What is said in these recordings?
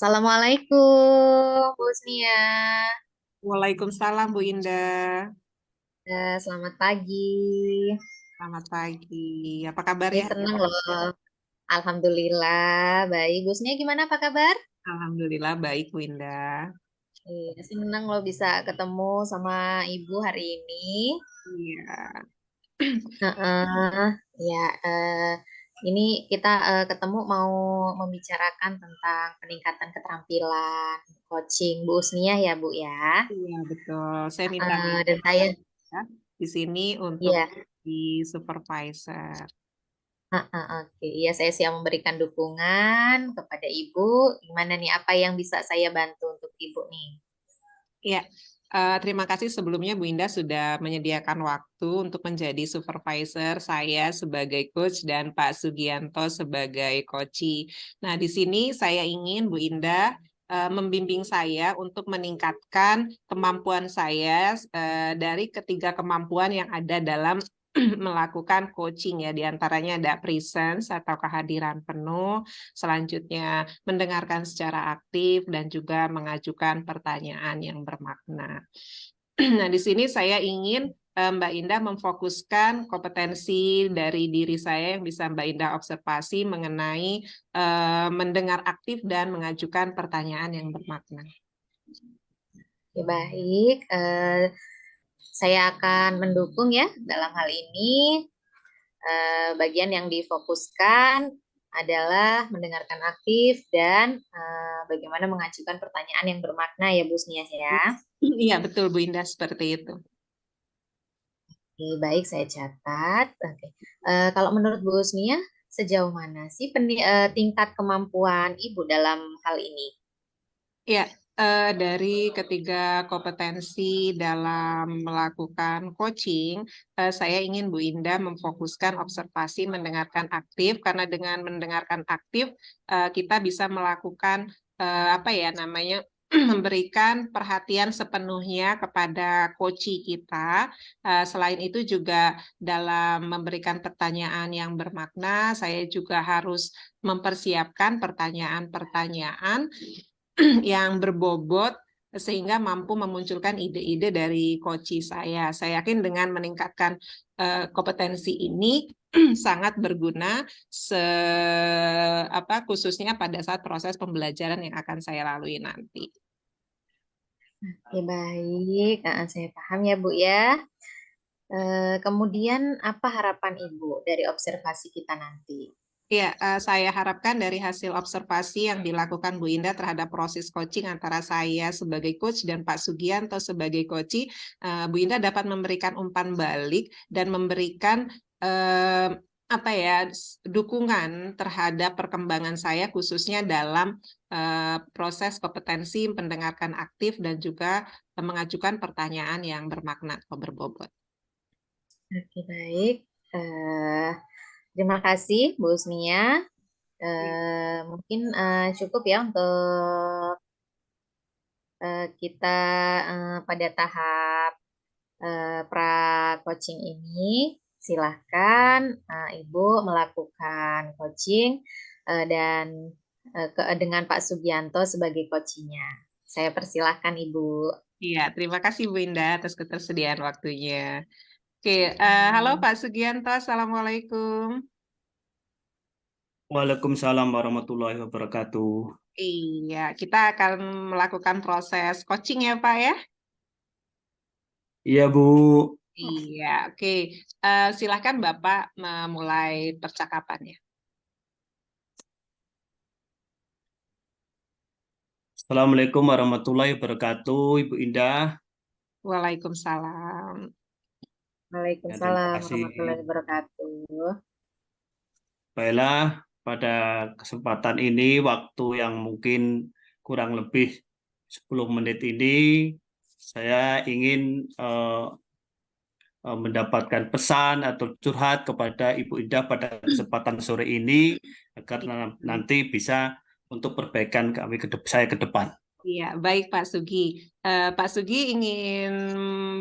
Assalamualaikum, Bu Usnia. Waalaikumsalam Bu Indah. Selamat pagi. Selamat pagi. Apa kabar Ini ya? senang loh. Alhamdulillah, baik. Bu Usnia gimana, apa kabar? Alhamdulillah baik Bu Indah. Senang loh bisa ketemu sama Ibu hari ini. Iya. Heeh. Ya, ini kita ketemu mau membicarakan tentang peningkatan keterampilan coaching Bu Usnia ya, Bu ya. Iya betul. Saya minta Dan saya, ya, di sini untuk ya. di supervisor. Oke, iya saya siap memberikan dukungan kepada Ibu. Gimana nih, apa yang bisa saya bantu untuk Ibu nih? Iya. Terima kasih sebelumnya Bu Indah sudah menyediakan waktu untuk menjadi supervisor saya sebagai coach dan Pak Sugianto sebagai coachee. Nah, di sini saya ingin Bu Indah membimbing saya untuk meningkatkan kemampuan saya dari ketiga kemampuan yang ada dalam melakukan coaching ya, diantaranya ada presence atau kehadiran penuh, selanjutnya mendengarkan secara aktif dan juga mengajukan pertanyaan yang bermakna. Nah, di sini saya ingin Mbak Indah memfokuskan kompetensi dari diri saya yang bisa Mbak Indah observasi mengenai mendengar aktif dan mengajukan pertanyaan yang bermakna. Ya, baik, saya akan mendukung ya dalam hal ini. Bagian yang difokuskan adalah mendengarkan aktif dan bagaimana mengajukan pertanyaan yang bermakna ya Bu Snias ya. Iya, betul Bu Indah, seperti itu. Oke, baik saya catat. Oke. Kalau menurut Bu Snia, sejauh mana sih tingkat kemampuan Ibu dalam hal ini? Ya, dari ketiga kompetensi dalam melakukan coaching, saya ingin Bu Indah memfokuskan observasi mendengarkan aktif, karena dengan mendengarkan aktif, kita bisa melakukan apa ya namanya, memberikan perhatian sepenuhnya kepada coachee kita. Selain itu juga dalam memberikan pertanyaan yang bermakna, saya juga harus mempersiapkan pertanyaan-pertanyaan yang berbobot sehingga mampu memunculkan ide-ide dari coachee saya. Saya yakin dengan meningkatkan kompetensi ini sangat berguna khususnya pada saat proses pembelajaran yang akan saya lalui nanti. Oke, baik. Saya paham ya Bu ya. Kemudian apa harapan Ibu dari observasi kita nanti? Ya, saya harapkan dari hasil observasi yang dilakukan Bu Indah terhadap proses coaching antara saya sebagai coach dan Pak Sugianto sebagai coachee, Bu Indah dapat memberikan umpan balik dan memberikan dukungan terhadap perkembangan saya khususnya dalam proses kompetensi mendengarkan aktif dan juga mengajukan pertanyaan yang bermakna atau berbobot. Oke, baik. Eh, Terima kasih Bu Usnia. Mungkin cukup ya untuk kita pada tahap pra-coaching ini. Silahkan Ibu melakukan coaching dan dengan Pak Sugianto sebagai coachingnya. Saya persilahkan Ibu. Iya, terima kasih Bu Indah atas ketersediaan waktunya. Oke, halo Pak Sugianto, Assalamualaikum. Waalaikumsalam warahmatullahi wabarakatuh. Iya, kita akan melakukan proses coaching ya Pak ya? Iya, Bu. Iya, oke. Silahkan Bapak memulai percakapannya. Assalamualaikum warahmatullahi wabarakatuh, Ibu Indah. Waalaikumsalam. Ya, terima Waalaikumsalam kasih. warahmatullahi wabarakatuh. Baiklah, pada kesempatan ini, waktu yang mungkin kurang lebih 10 menit ini, saya ingin mendapatkan pesan atau curhat kepada Ibu Indah pada kesempatan sore ini, agar nanti bisa untuk perbaikan saya ke depan. Iya, baik Pak Sugi. Pak Sugi ingin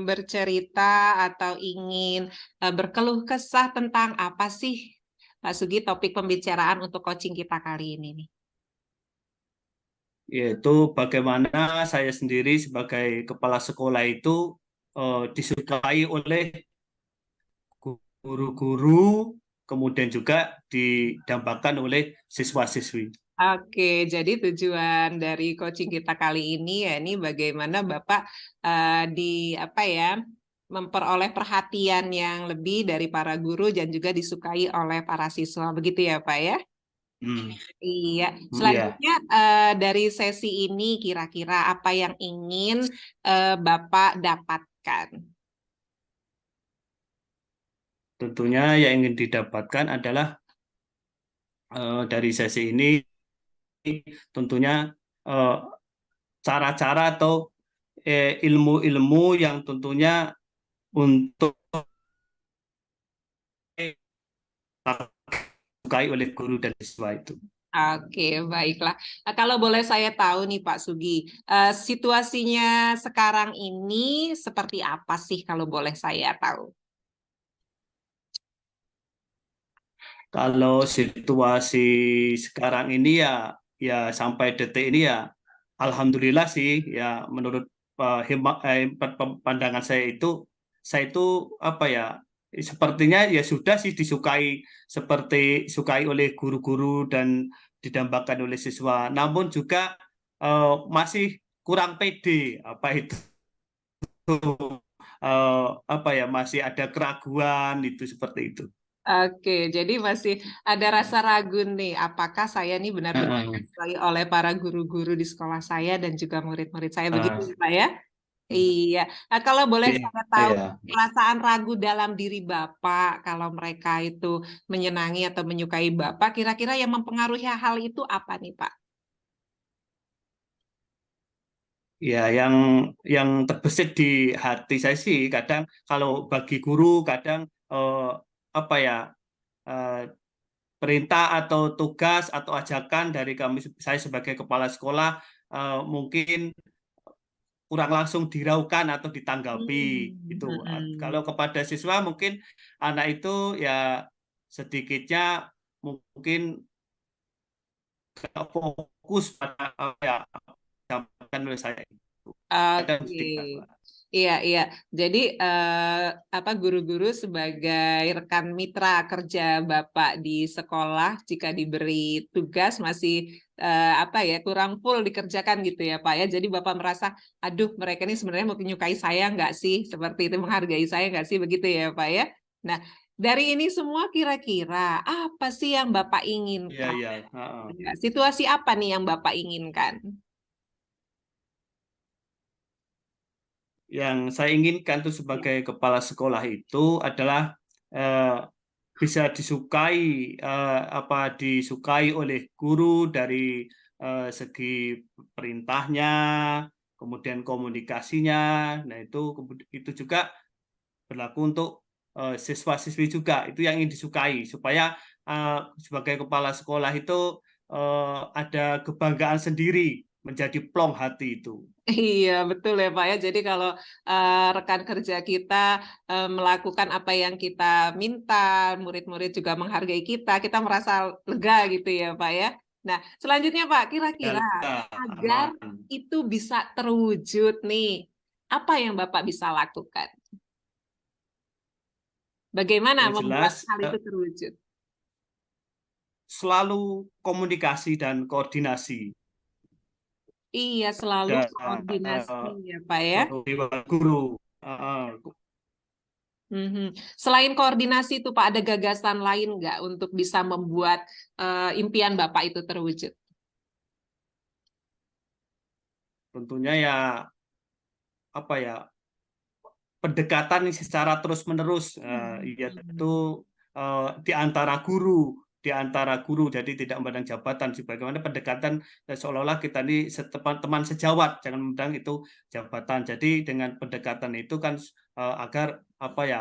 bercerita atau ingin berkeluh kesah tentang apa sih, Pak Sugi, topik pembicaraan untuk coaching kita kali ini nih? yaitu bagaimana saya sendiri sebagai kepala sekolah itu disukai oleh guru-guru, kemudian juga didambakan oleh siswa-siswi. Oke, jadi tujuan dari coaching kita kali ini ya ini bagaimana Bapak di apa ya memperoleh perhatian yang lebih dari para guru dan juga disukai oleh para siswa. Begitu ya, Pak ya? Hmm, Iya. ya, Selanjutnya dari sesi ini kira-kira apa yang ingin Bapak dapatkan? tentunya yang ingin didapatkan adalah dari sesi ini tentunya eh, cara-cara atau ilmu-ilmu yang tentunya untuk disukai oleh guru dan siswa itu. Oke, baiklah. Kalau boleh saya tahu nih Pak Sugi, situasinya sekarang ini seperti apa sih kalau boleh saya tahu? Kalau situasi sekarang ini ya sampai detik ini ya alhamdulillah sih ya menurut pandangan saya itu apa ya sepertinya ya sudah sih disukai seperti sukai oleh guru-guru dan didambakan oleh siswa. Namun juga masih kurang pede apa itu apa ya masih ada keraguan itu seperti itu. Oke, jadi masih ada rasa ragu nih, apakah saya nih benar-benar Heeh. disukai oleh para guru-guru di sekolah saya dan juga murid-murid saya, begitu Ah, ya Pak ya? Iya. Nah, kalau boleh iya, saya tahu iya. perasaan ragu dalam diri Bapak, kalau mereka itu menyenangi atau menyukai Bapak, kira-kira yang mempengaruhi hal itu apa nih Pak? Ya, yang terbesit di hati saya sih kadang kalau bagi guru kadang apa ya eh, perintah atau tugas atau ajakan dari kami saya sebagai kepala sekolah mungkin kurang langsung diraukan atau ditanggapi Hmm, itu. Kalau hmm. kepada siswa mungkin anak itu ya sedikitnya mungkin nggak fokus pada apa ya disampaikan oleh saya itu. Ada Oke, sedikit. iya iya. Jadi apa guru-guru sebagai rekan mitra kerja Bapak di sekolah jika diberi tugas masih apa ya kurang full dikerjakan gitu ya Pak ya. Jadi Bapak merasa, aduh mereka ini sebenarnya mau menyukai saya nggak sih? Seperti itu menghargai saya nggak sih? Begitu ya Pak ya. Nah, dari ini semua kira-kira apa sih yang Bapak Iya, inginkan? iya. Heeh. Ya, situasi apa nih yang Bapak inginkan? Yang saya inginkan tuh sebagai kepala sekolah itu adalah eh, bisa disukai apa disukai oleh guru dari segi perintahnya, kemudian komunikasinya. Nah, itu juga berlaku untuk siswa-siswi juga. Itu yang ingin disukai supaya eh, sebagai kepala sekolah itu ada kebanggaan sendiri menjadi plong hati itu. Iya, betul ya Pak ya. Jadi kalau rekan kerja kita melakukan apa yang kita minta, murid-murid juga menghargai kita merasa lega gitu ya Pak ya. Nah, selanjutnya Pak, kira-kira Ya, agar aman. itu bisa terwujud nih, apa yang Bapak bisa lakukan? Bagaimana Yang membuat jelas hal itu terwujud? selalu komunikasi dan koordinasi Iya, selalu dan koordinasi ya Pak ya. dewan guru. Mhm. Selain koordinasi itu Pak, ada gagasan lain nggak untuk bisa membuat impian Bapak itu terwujud? Tentunya ya apa ya pendekatan secara terus-menerus yaitu Hmm. di antara guru jadi tidak memandang jabatan sebagaimana pendekatan seolah-olah kita ini teman sejawat jangan memandang itu jabatan jadi dengan pendekatan itu kan agar apa ya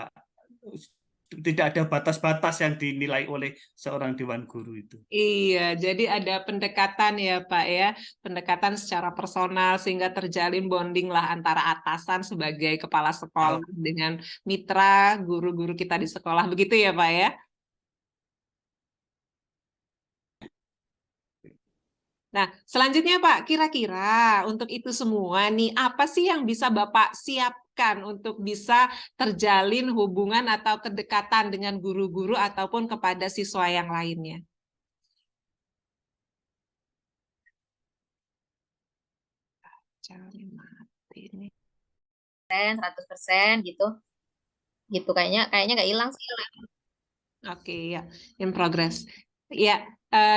tidak ada batas-batas yang dinilai oleh seorang dewan guru itu. Iya, jadi ada pendekatan ya Pak ya, pendekatan secara personal sehingga terjalin bonding lah antara atasan sebagai kepala sekolah Al- dengan mitra guru-guru kita di sekolah, begitu ya Pak ya? Nah, selanjutnya Pak, kira-kira untuk itu semua nih, apa sih yang bisa Bapak siapkan untuk bisa terjalin hubungan atau kedekatan dengan guru-guru ataupun kepada siswa yang lainnya? Jangan mati nih. 100% gitu. Gitu kayaknya nggak hilang sih. Oke, ya, in progress. Ya,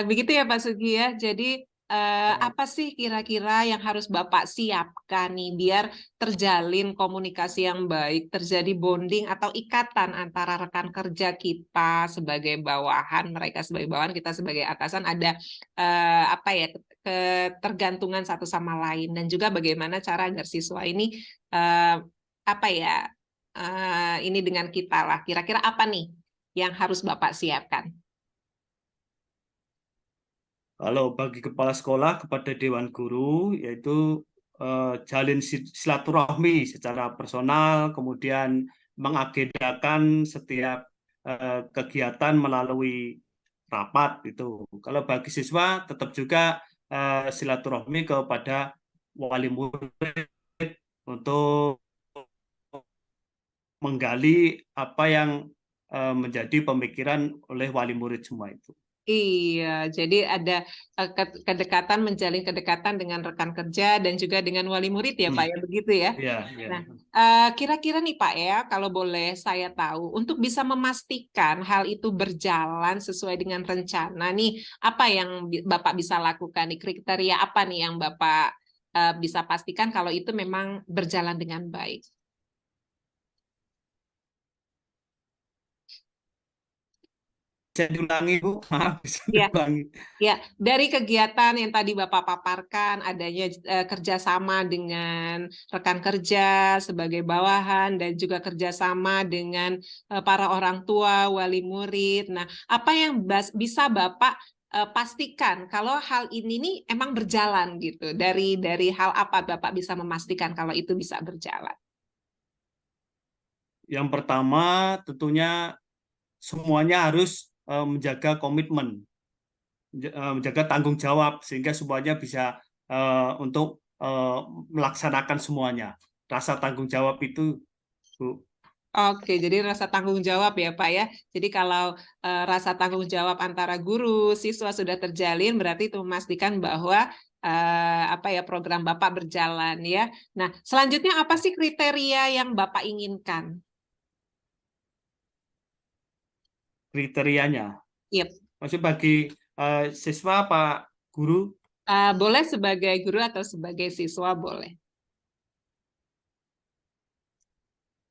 begitu ya Pak Sugi ya. Jadi Ya. apa sih kira-kira yang harus Bapak siapkan nih biar terjalin komunikasi yang baik, terjadi bonding atau ikatan antara rekan kerja kita sebagai bawahan, mereka sebagai bawahan, kita sebagai atasan ada apa ya ketergantungan satu sama lain dan juga bagaimana cara agar siswa ini apa ya ini dengan kita lah. Kira-kira apa nih yang harus Bapak siapkan? Kalau bagi kepala sekolah kepada dewan guru, yaitu jalin silaturahmi secara personal, kemudian mengagendakan setiap kegiatan melalui rapat itu. Kalau bagi siswa tetap juga silaturahmi kepada wali murid untuk menggali apa yang menjadi pemikiran oleh wali murid semua itu. Iya, jadi ada kedekatan, menjalin kedekatan dengan rekan kerja dan juga dengan wali murid ya Pak ya, begitu ya. Ya, ya. Nah, kira-kira nih Pak ya, kalau boleh saya tahu, untuk bisa memastikan hal itu berjalan sesuai dengan rencana nih, apa yang Bapak bisa lakukan nih, kriteria apa nih yang Bapak bisa pastikan kalau itu memang berjalan dengan baik? Bisa diulangi, Bu? Maaf, bisa Ya, diulangi. ya, dari kegiatan yang tadi Bapak paparkan, adanya kerjasama dengan rekan kerja sebagai bawahan dan juga kerjasama dengan para orang tua, wali murid. Nah, apa yang bisa Bapak pastikan kalau hal ini nih emang berjalan gitu? Dari hal apa Bapak bisa memastikan kalau itu bisa berjalan? Yang pertama tentunya semuanya harus menjaga komitmen, menjaga tanggung jawab sehingga semuanya bisa untuk melaksanakan semuanya. Rasa tanggung jawab itu, Bu. Oke, jadi rasa tanggung jawab ya Pak ya. Jadi kalau rasa tanggung jawab antara guru, siswa sudah terjalin, berarti itu memastikan bahwa apa ya program Bapak berjalan ya. Nah, selanjutnya apa sih kriteria yang Bapak inginkan? Kriterianya. Yep. Maksud bagi siswa apa guru? Boleh sebagai guru atau sebagai siswa boleh.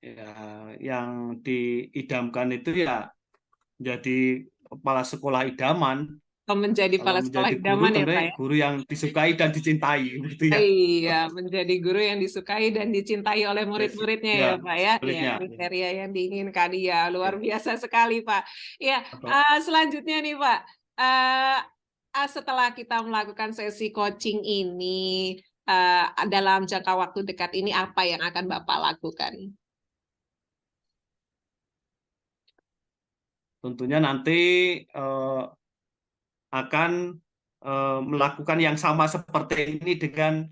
Ya, yang diidamkan itu ya jadi kepala sekolah idaman. Menjadi Kalau kepala sekolah menjadi guru idaman ya tentu Pak ya. guru yang disukai dan dicintai, gitu ya. Iya, menjadi guru yang disukai dan dicintai oleh Yes. murid-muridnya ya, Ya, Pak ya. Ya, muridnya. kriteria yang diinginkan ya luar Ya. biasa sekali, Pak. Ya, selanjutnya nih, Pak. Setelah kita melakukan sesi coaching ini dalam jangka waktu dekat ini apa yang akan Bapak lakukan? Tentunya nanti akan melakukan yang sama seperti ini dengan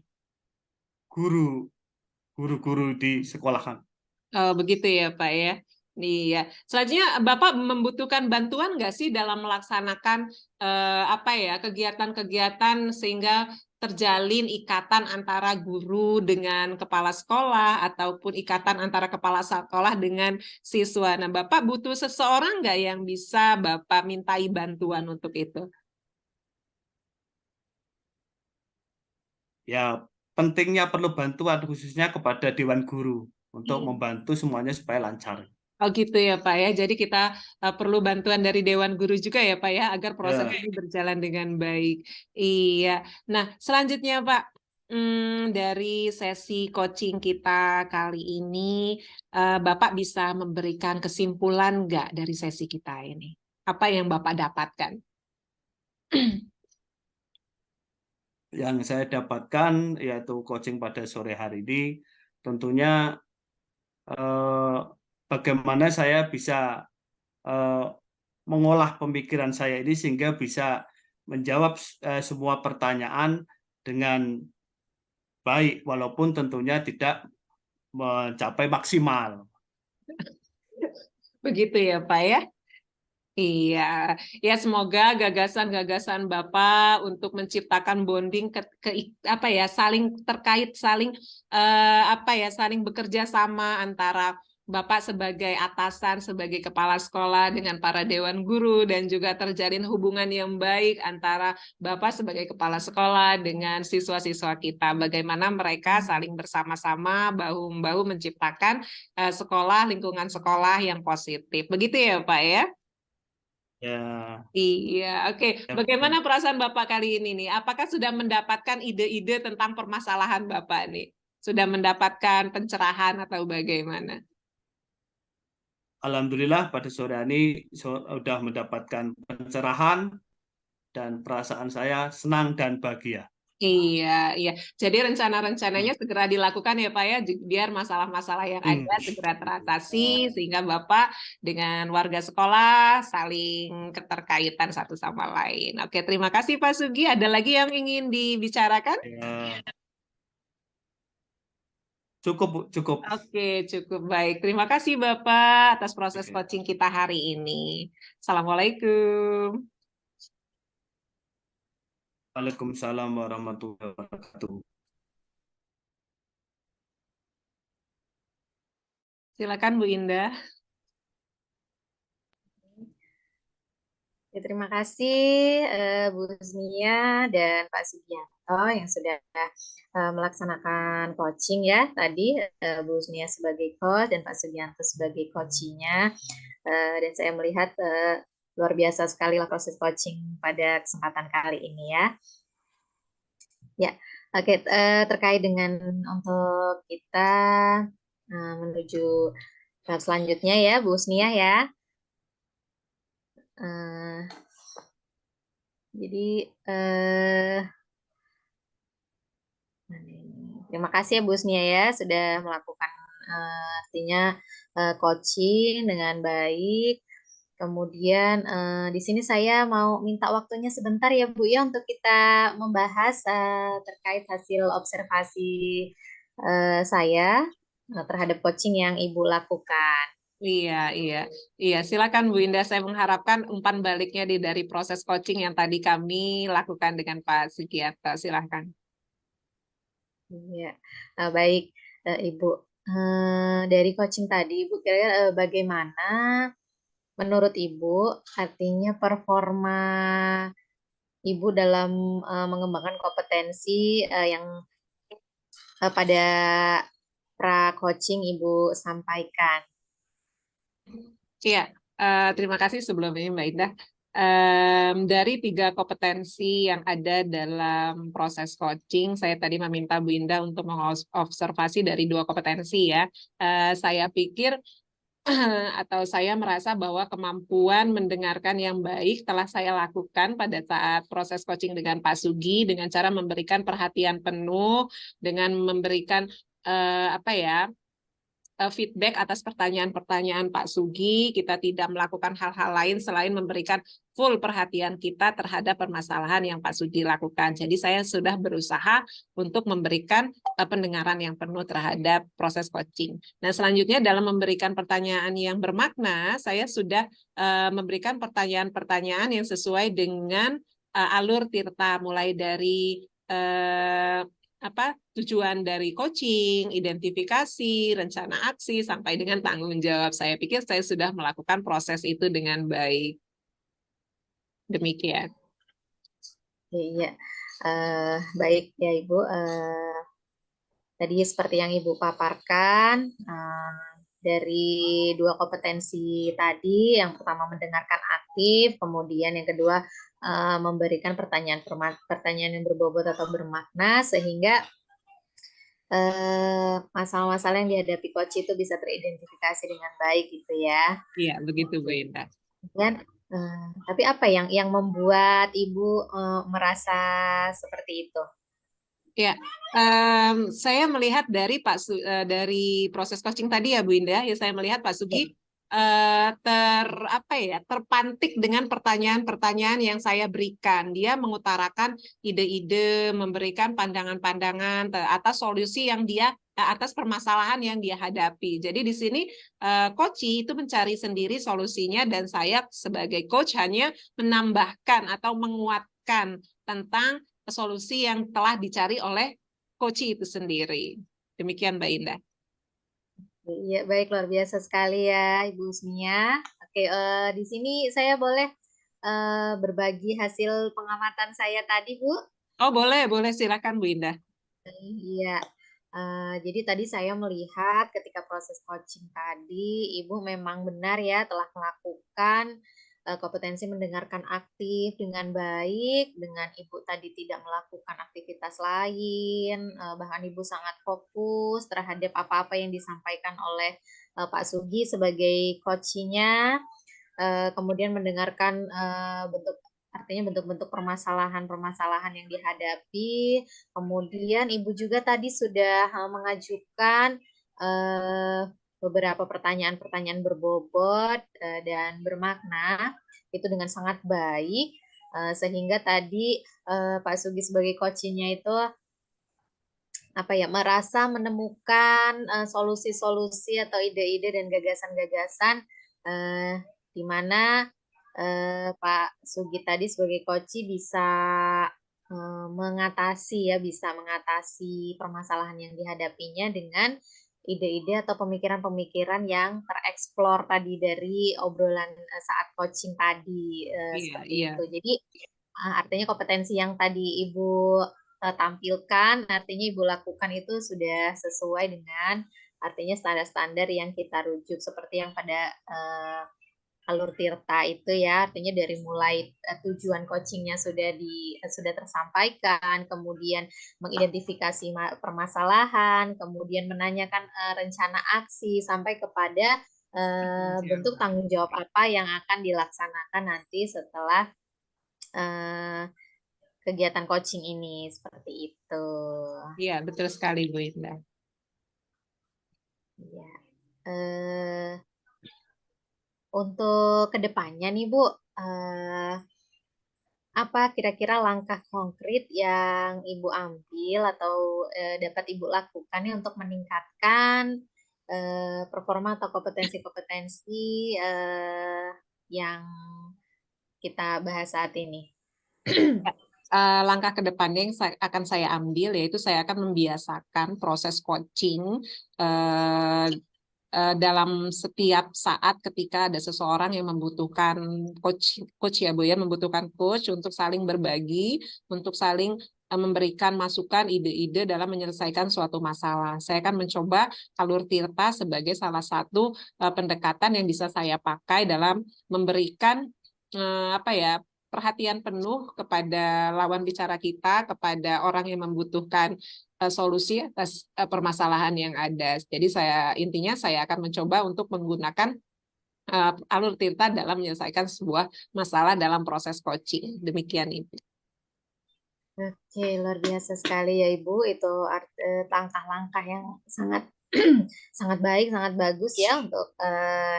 guru-guru di sekolahan. Oh, begitu ya, Pak ya. Iya. Selanjutnya, Bapak membutuhkan bantuan nggak sih dalam melaksanakan apa ya kegiatan-kegiatan sehingga terjalin ikatan antara guru dengan kepala sekolah ataupun ikatan antara kepala sekolah dengan siswa. Nah, Bapak butuh seseorang nggak yang bisa Bapak mintai bantuan untuk itu? Ya, pentingnya perlu bantuan khususnya kepada dewan guru untuk Iya. membantu semuanya supaya lancar. Oh gitu ya Pak ya. Jadi kita perlu bantuan dari Dewan Guru juga ya Pak ya agar proses Ya. ini berjalan dengan baik. Iya. Nah selanjutnya Pak, dari sesi coaching kita kali ini, Bapak bisa memberikan kesimpulan nggak dari sesi kita ini? Apa yang Bapak dapatkan? Yang saya dapatkan yaitu coaching pada sore hari ini tentunya bagaimana saya bisa mengolah pemikiran saya ini sehingga bisa menjawab semua pertanyaan dengan baik, walaupun tentunya tidak mencapai maksimal. Begitu ya, Pak ya? Iya, ya semoga gagasan-gagasan Bapak untuk menciptakan bonding apa ya, saling terkait, saling apa ya, saling bekerja sama antara Bapak sebagai atasan, sebagai kepala sekolah dengan para dewan guru, dan juga terjalin hubungan yang baik antara Bapak sebagai kepala sekolah dengan siswa-siswa kita. Bagaimana mereka saling bersama-sama bahu-membahu menciptakan sekolah, lingkungan sekolah yang positif. Begitu ya, Pak ya? Ya, Iya, oke. ya, Bagaimana perasaan Bapak kali ini nih? Apakah sudah mendapatkan ide-ide tentang permasalahan Bapak nih? Sudah mendapatkan pencerahan atau bagaimana? Alhamdulillah pada sore ini sudah mendapatkan pencerahan dan perasaan saya senang dan bahagia. Iya, iya. Jadi rencana-rencananya segera dilakukan ya Pak ya, biar masalah-masalah yang Hmm. ada segera teratasi, sehingga Bapak dengan warga sekolah saling keterkaitan satu sama lain. Oke, terima kasih Pak Sugi. Ada lagi yang ingin dibicarakan? Ya, cukup, Bu, cukup. Oke, cukup baik. Terima kasih Bapak atas proses Oke. coaching kita hari ini. Assalamualaikum. Waalaikumsalam warahmatullahi wabarakatuh. Silakan Bu Indah. Ya, terima kasih Bu Znia dan Pak Sugianto yang sudah melaksanakan coaching ya tadi, Bu Znia sebagai coach dan Pak Sugianto sebagai coachingnya. Dan saya melihat luar biasa sekali lah proses coaching pada kesempatan kali ini ya. Ya, oke, terkait dengan untuk kita menuju tahap selanjutnya ya Bu Znia ya. Eh, jadi terima kasih ya Bu Snia ya sudah melakukan artinya coaching dengan baik. Kemudian di sini saya mau minta waktunya sebentar ya Bu ya untuk kita membahas terkait hasil observasi saya terhadap coaching yang Ibu lakukan. Iya, iya, iya. Silakan Bu Indah. Saya mengharapkan umpan baliknya dari proses coaching yang tadi kami lakukan dengan Pak Sugiarto. Silakan. Iya, baik Ibu. Dari coaching tadi, Ibu kira-kira bagaimana menurut Ibu artinya performa Ibu dalam mengembangkan kompetensi yang pada pra coaching Ibu sampaikan? Iya, terima kasih sebelumnya Mbak Indah. Dari 3 kompetensi yang ada dalam proses coaching, saya tadi meminta Bu Indah untuk mengobservasi dari 2 kompetensi ya. Saya pikir atau saya merasa bahwa kemampuan mendengarkan yang baik telah saya lakukan pada saat proses coaching dengan Pak Sugi dengan cara memberikan perhatian penuh, dengan memberikan apa ya, feedback atas pertanyaan-pertanyaan Pak Sugi. Kita tidak melakukan hal-hal lain selain memberikan full perhatian kita terhadap permasalahan yang Pak Sugi lakukan. Jadi saya sudah berusaha untuk memberikan pendengaran yang penuh terhadap proses coaching. Nah, selanjutnya dalam memberikan pertanyaan yang bermakna, saya sudah memberikan pertanyaan-pertanyaan yang sesuai dengan alur Tirta, mulai dari tujuan dari coaching, identifikasi, rencana aksi, sampai dengan tanggung jawab. Saya pikir saya sudah melakukan proses itu dengan baik. Demikian. Iya, baik ya Ibu. Tadi seperti yang Ibu paparkan, dari 2 kompetensi tadi, yang pertama mendengarkan aktif, kemudian yang kedua memberikan pertanyaan yang berbobot atau bermakna, sehingga masalah-masalah yang dihadapi coach itu bisa teridentifikasi dengan baik gitu ya. Iya, begitu Bu Indah. Dan tapi apa yang membuat Ibu merasa seperti itu? Ya, saya melihat dari dari proses coaching tadi ya Bu Indah, ya saya melihat Pak Sugi terpantik dengan pertanyaan-pertanyaan yang saya berikan. Dia mengutarakan ide-ide, memberikan pandangan-pandangan atas solusi yang dia atas permasalahan yang dia hadapi. Jadi di sini coach itu mencari sendiri solusinya dan saya sebagai coach hanya menambahkan atau menguatkan tentang solusi yang telah dicari oleh coach itu sendiri. Demikian Mbak Indah. Iya, baik, luar biasa sekali ya Ibu Usmia. Oke, di sini saya boleh berbagi hasil pengamatan saya tadi, Bu? Oh, boleh silakan Bu Indah. Iya, jadi tadi saya melihat ketika proses coaching tadi, Ibu memang benar ya telah melakukan kompetensi mendengarkan aktif dengan baik, dengan Ibu tadi tidak melakukan aktivitas lain, bahkan Ibu sangat fokus terhadap apa-apa yang disampaikan oleh Pak Sugi sebagai coachnya, kemudian mendengarkan bentuk-bentuk permasalahan-permasalahan yang dihadapi. Kemudian Ibu juga tadi sudah mengajukan beberapa pertanyaan-pertanyaan berbobot dan bermakna itu dengan sangat baik, sehingga tadi Pak Sugi sebagai coachingnya itu merasa menemukan solusi-solusi atau ide-ide dan gagasan-gagasan di mana Pak Sugi tadi sebagai coach bisa bisa mengatasi permasalahan yang dihadapinya dengan ide-ide atau pemikiran-pemikiran yang tereksplor tadi dari obrolan saat coaching tadi, seperti Iya. itu. Jadi artinya kompetensi yang tadi Ibu tampilkan, artinya Ibu lakukan itu sudah sesuai dengan artinya standar-standar yang kita rujuk seperti yang pada Alur Tirta itu ya, artinya dari mulai tujuan coachingnya sudah tersampaikan, kemudian mengidentifikasi permasalahan, kemudian menanyakan rencana aksi sampai kepada bentuk tanggung jawab apa yang akan dilaksanakan nanti setelah kegiatan coaching ini, seperti itu. Iya, betul sekali Bu Indah. Ya. Untuk kedepannya nih Bu, apa kira-kira langkah konkret yang Ibu ambil atau dapat Ibu lakukan nih untuk meningkatkan performa atau kompetensi-kompetensi yang kita bahas saat ini? Langkah ke depannya yang akan saya ambil yaitu saya akan membiasakan proses coaching dalam setiap saat ketika ada seseorang yang membutuhkan coach ya Bu ya, membutuhkan coach untuk saling berbagi, untuk saling memberikan masukan ide-ide dalam menyelesaikan suatu masalah. Saya akan mencoba Alur Tirta sebagai salah satu pendekatan yang bisa saya pakai dalam memberikan perhatian penuh kepada lawan bicara kita, kepada orang yang membutuhkan solusi atas permasalahan yang ada. Jadi intinya saya akan mencoba untuk menggunakan Alur Tirta dalam menyelesaikan sebuah masalah dalam proses coaching. Demikian Ibu. Oke, luar biasa sekali ya Ibu. Itu langkah-langkah yang sangat sangat baik, sangat bagus ya untuk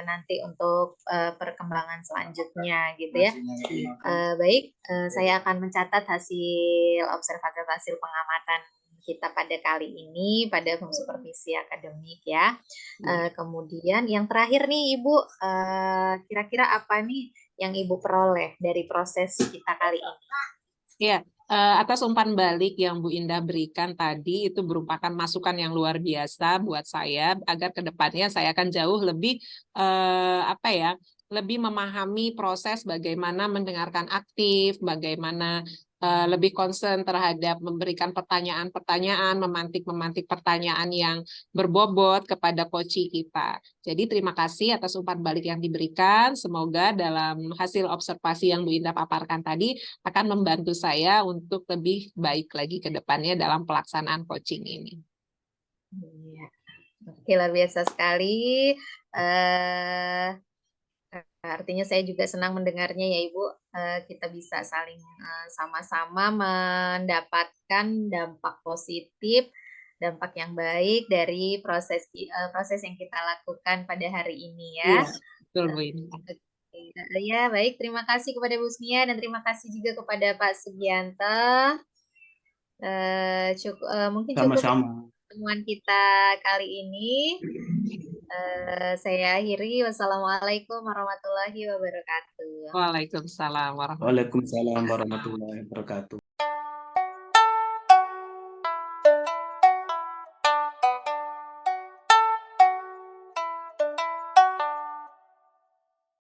nanti untuk perkembangan selanjutnya gitu ya. Baik, saya akan mencatat hasil observasi hasil pengamatan kita pada kali ini pada supervisi akademik ya. Kemudian yang terakhir nih Ibu, kira-kira apa nih yang Ibu peroleh dari proses kita kali ini? Ya, atas umpan balik yang Bu Indah berikan tadi itu merupakan masukan yang luar biasa buat saya agar kedepannya saya akan jauh lebih lebih memahami proses bagaimana mendengarkan aktif, bagaimana lebih concern terhadap memberikan pertanyaan-pertanyaan, memantik pertanyaan yang berbobot kepada coach kita. Jadi terima kasih atas umpan balik yang diberikan. Semoga dalam hasil observasi yang Bu Indah paparkan tadi akan membantu saya untuk lebih baik lagi ke depannya dalam pelaksanaan coaching ini. Ya. Oke, luar biasa sekali. Artinya saya juga senang mendengarnya ya Ibu, kita bisa saling sama-sama mendapatkan dampak positif, dampak yang baik dari proses yang kita lakukan pada hari ini ya. Betul, Bu Indah. Oke. Ya, baik. Terima kasih kepada Bu Husnia dan terima kasih juga kepada Pak Sugianto. Mungkin cukup ya Sama-sama. pertemuan kita kali ini. Saya akhiri. Wassalamualaikum warahmatullahi wabarakatuh. Waalaikumsalam warahmatullahi wabarakatuh. Waalaikumsalam warahmatullahi wabarakatuh.